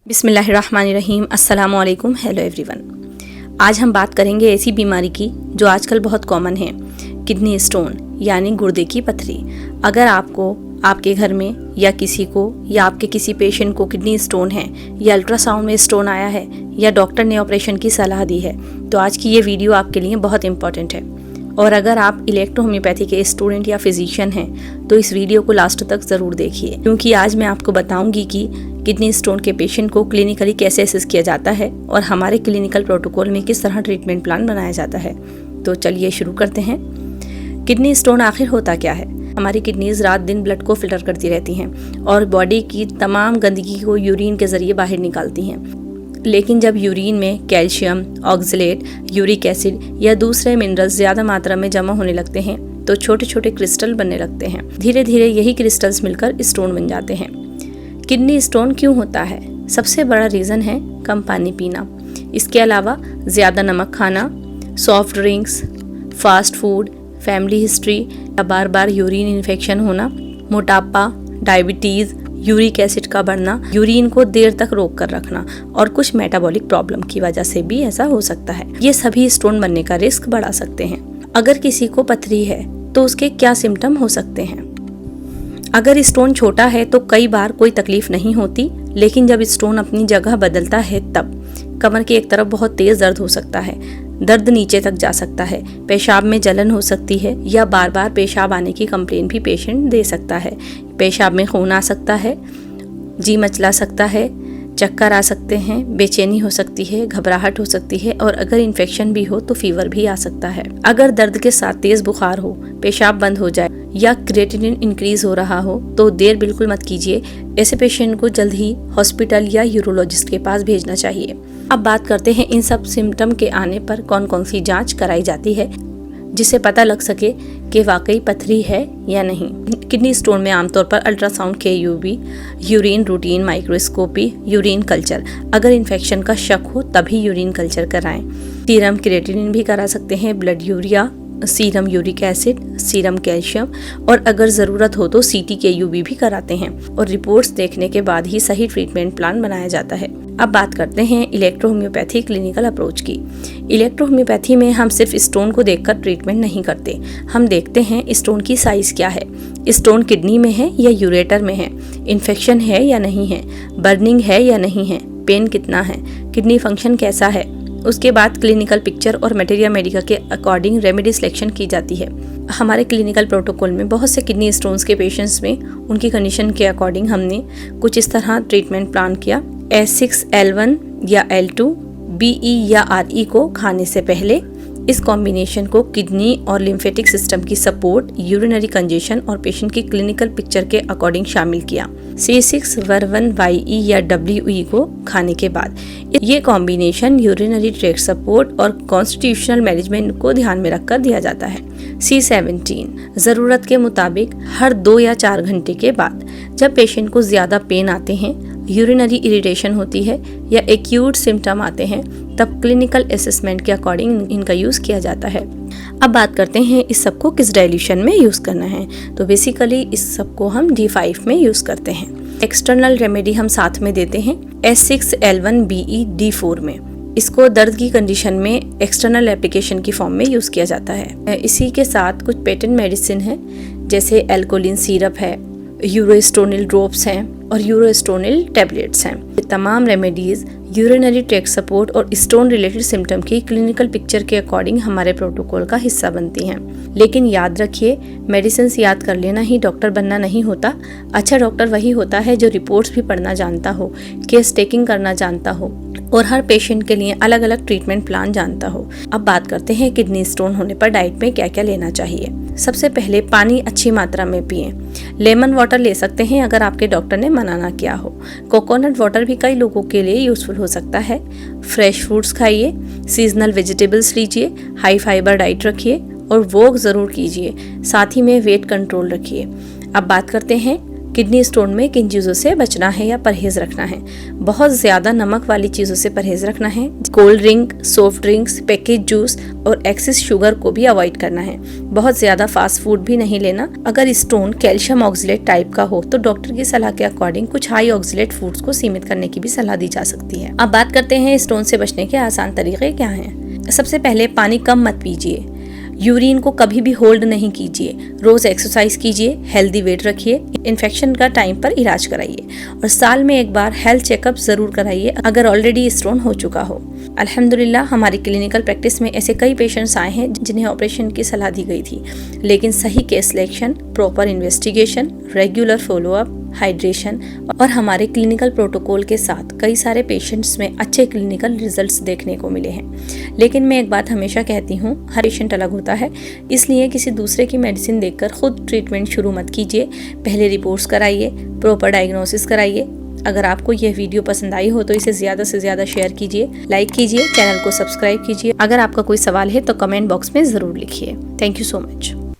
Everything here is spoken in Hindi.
बिस्मिल्लाहिर्रहमानिर्रहीम। अस्सलाम वालेकुम। Hello everyone. आज हम बात करेंगे ऐसी बीमारी की जो आजकल बहुत कॉमन है, किडनी स्टोन यानी गुर्दे की पथरी। अगर आपको आपके घर में या किसी को या आपके किसी पेशेंट को किडनी स्टोन है या अल्ट्रासाउंड में स्टोन आया है या डॉक्टर ने ऑपरेशन की सलाह दी है तो आज की ये वीडियो आपके लिए बहुत इंपॉर्टेंट है। और अगर आप इलेक्ट्रो होम्योपैथी के स्टूडेंट या फिजिशियन हैं तो इस वीडियो को लास्ट तक ज़रूर देखिए, क्योंकि आज मैं आपको बताऊंगी कि किडनी स्टोन के पेशेंट को क्लिनिकली कैसे असेस किया जाता है और हमारे क्लिनिकल प्रोटोकॉल में किस तरह ट्रीटमेंट प्लान बनाया जाता है। तो चलिए शुरू करते हैं। किडनी स्टोन आखिर होता क्या है? हमारी किडनीज रात दिन ब्लड को फिल्टर करती रहती हैं और बॉडी की तमाम गंदगी को यूरिन के ज़रिए बाहर निकालती हैं। लेकिन जब यूरिन में कैल्शियम, ऑक्सलेट, यूरिक एसिड या दूसरे मिनरल्स ज़्यादा मात्रा में जमा होने लगते हैं तो छोटे छोटे क्रिस्टल बनने लगते हैं। धीरे धीरे यही क्रिस्टल्स मिलकर स्टोन बन जाते हैं। किडनी स्टोन क्यों होता है? सबसे बड़ा रीज़न है कम पानी पीना। इसके अलावा ज़्यादा नमक खाना, soft drinks, fast food, family history या बार बार यूरिन इन्फेक्शन होना, मोटापा, डायबिटीज़, यूरिक एसिड का बढ़ना, यूरिन को देर तक रोक कर रखना और कुछ मेटाबॉलिक प्रॉब्लम की वजह से भी ऐसा हो सकता है। ये सभी स्टोन बनने का रिस्क बढ़ा सकते हैं। अगर किसी को पथरी है तो उसके क्या सिम्टम हो सकते हैं? अगर स्टोन छोटा है तो कई बार कोई तकलीफ नहीं होती, लेकिन जब स्टोन अपनी जगह बदलता है तब कमर की एक तरफ बहुत तेज दर्द हो सकता है, दर्द नीचे तक जा सकता है, पेशाब में जलन हो सकती है या बार बार पेशाब आने की कंप्लेन भी पेशेंट दे सकता है। पेशाब में खून आ सकता है, जी मचला सकता है, चक्कर आ सकते हैं, बेचैनी हो सकती है, घबराहट हो सकती है और अगर इन्फेक्शन भी हो तो फीवर भी आ सकता है। अगर दर्द के साथ तेज बुखार हो, पेशाब बंद हो जाए या क्रिएटिनिन इंक्रीज हो रहा हो तो देर बिल्कुल मत कीजिए। ऐसे पेशेंट को जल्द ही हॉस्पिटल या यूरोलॉजिस्ट के पास भेजना चाहिए। अब बात करते हैं इन सब सिम्टम के आने पर कौन कौन सी जांच कराई जाती है जिससे पता लग सके कि वाकई पथरी है या नहीं। किडनी स्टोन में आमतौर पर ultrasound, KUV, urine routine microscopy, urine culture, अगर इन्फेक्शन का शक हो तभी यूरिन कल्चर कराएं। सीरम क्रिएटिनिन भी करा सकते हैं, blood urea, serum uric acid, serum calcium और अगर ज़रूरत हो तो CT KUV भी कराते हैं और रिपोर्ट्स देखने के बाद ही सही ट्रीटमेंट प्लान बनाया जाता है। अब बात करते हैं इलेक्ट्रो होम्योपैथी क्लिनिकल अप्रोच की। इलेक्ट्रो होम्योपैथी में हम सिर्फ स्टोन को देखकर ट्रीटमेंट नहीं करते, हम देखते हैं स्टोन की साइज़ क्या है, स्टोन किडनी में है या यूरेटर में है, इन्फेक्शन है या नहीं है, बर्निंग है या नहीं है, पेन कितना है, किडनी फंक्शन कैसा है। उसके बाद क्लिनिकल पिक्चर और मटेरिया मेडिका के अकॉर्डिंग रेमेडी सिलेक्शन की जाती है। हमारे क्लिनिकल प्रोटोकॉल में बहुत से किडनी स्टोन्स के पेशेंट्स में उनकी कंडीशन के अकॉर्डिंग हमने कुछ इस तरह ट्रीटमेंट प्लान किया। S6L1 या L2, BE या RE को खाने से पहले इस कॉम्बिनेशन को किडनी और लिम्फेटिक सिस्टम की सपोर्ट, यूरिनरी कंजेशन और पेशेंट की क्लिनिकल पिक्चर के अकॉर्डिंग शामिल किया। C6-1YE या WE को खाने के बाद ये कॉम्बिनेशन यूरिनरी ट्रैक्ट सपोर्ट और कॉन्स्टिट्यूशनल मैनेजमेंट को ध्यान में रखकर दिया जाता है। C17 ज़रूरत के मुताबिक हर 2 या 4 घंटे के बाद जब पेशेंट को ज़्यादा पेन आते हैं, यूरिनरी इरिटेशन होती है या एक्यूट सिम्टम आते हैं तब क्लिनिकल असेसमेंट के अकॉर्डिंग इनका यूज़ किया जाता है। अब बात करते हैं इस सब को किस डाइल्यूशन में यूज़ करना है। तो बेसिकली इस सब को हम D5 में यूज़ करते हैं। एक्सटर्नल रेमेडी हम साथ में देते हैं S6L1BE D4 में। इसको दर्द की कंडीशन में एक्सटर्नल एप्लीकेशन की फॉर्म में यूज़ किया जाता है। इसी के साथ कुछ पेटेंट मेडिसिन है जैसे एल्कोलिन सिरप है, यूरोस्टोनिल ड्रॉप्स हैं और यूरोस्टोनिल टैबलेट्स हैं। ये तमाम रेमेडीज़ यूरिनरी ट्रैक्ट सपोर्ट और स्टोन रिलेटेड सिम्टम की क्लिनिकल पिक्चर के अकॉर्डिंग हमारे प्रोटोकॉल का हिस्सा बनती हैं। लेकिन याद रखिए, मेडिसिन याद कर लेना ही डॉक्टर बनना नहीं होता। अच्छा डॉक्टर वही होता है जो रिपोर्ट्स भी पढ़ना जानता हो, केस टेकिंग करना जानता हो और हर पेशेंट के लिए अलग अलग ट्रीटमेंट प्लान जानता हो। अब बात करते हैं किडनी स्टोन होने पर डाइट में क्या क्या लेना चाहिए। सबसे पहले पानी अच्छी मात्रा में पिएं। लेमन वाटर ले सकते हैं अगर आपके डॉक्टर ने मना ना किया हो। कोकोनट वाटर भी कई लोगों के लिए यूज़फुल हो सकता है। फ्रेश फ्रूट्स खाइए, सीजनल वेजिटेबल्स लीजिए, हाई फाइबर डाइट रखिए और वॉक ज़रूर कीजिए। साथ ही में वेट कंट्रोल रखिए। अब बात करते हैं किडनी स्टोन में किन चीज़ों से बचना है या परहेज रखना है। बहुत ज़्यादा नमक वाली चीज़ों से परहेज रखना है। Cold drink, soft drinks, package juice और एक्सेस शुगर को भी अवॉइड करना है। बहुत ज़्यादा फास्ट फूड भी नहीं लेना। अगर स्टोन कैल्शियम ऑक्सलेट टाइप का हो तो डॉक्टर की सलाह के अकॉर्डिंग कुछ हाई ऑक्सलेट फूड्स को सीमित करने की भी सलाह दी जा सकती है। अब बात करते हैं स्टोन से बचने के आसान तरीके क्या हैं। सबसे पहले पानी कम मत पीजिए। यूरिन को कभी भी होल्ड नहीं कीजिए। रोज एक्सरसाइज कीजिए, हेल्दी वेट रखिए, इन्फेक्शन का टाइम पर इलाज कराइए और साल में एक बार हेल्थ चेकअप जरूर कराइए अगर ऑलरेडी स्टोन हो चुका हो। अल्हम्दुलिल्लाह हमारी क्लिनिकल प्रैक्टिस में ऐसे कई पेशेंट्स आए हैं जिन्हें ऑपरेशन की सलाह दी गई थी, लेकिन सही case selection, proper investigation, regular follow up, hydration और हमारे क्लिनिकल प्रोटोकॉल के साथ कई सारे पेशेंट्स में अच्छे क्लिनिकल रिजल्ट्स देखने को मिले हैं। लेकिन मैं एक बात हमेशा कहती हूँ, हर पेशेंट अलग होता है, इसलिए किसी दूसरे की मेडिसिन देखकर खुद ट्रीटमेंट शुरू मत कीजिए। पहले रिपोर्ट्स कराइए, प्रॉपर डायग्नोसिस कराइए। अगर आपको यह वीडियो पसंद आई हो तो इसे ज़्यादा से ज़्यादा शेयर कीजिए, लाइक कीजिए, चैनल को सब्सक्राइब कीजिए। अगर आपका कोई सवाल है तो कमेंट बॉक्स में ज़रूर लिखिए। Thank you so much.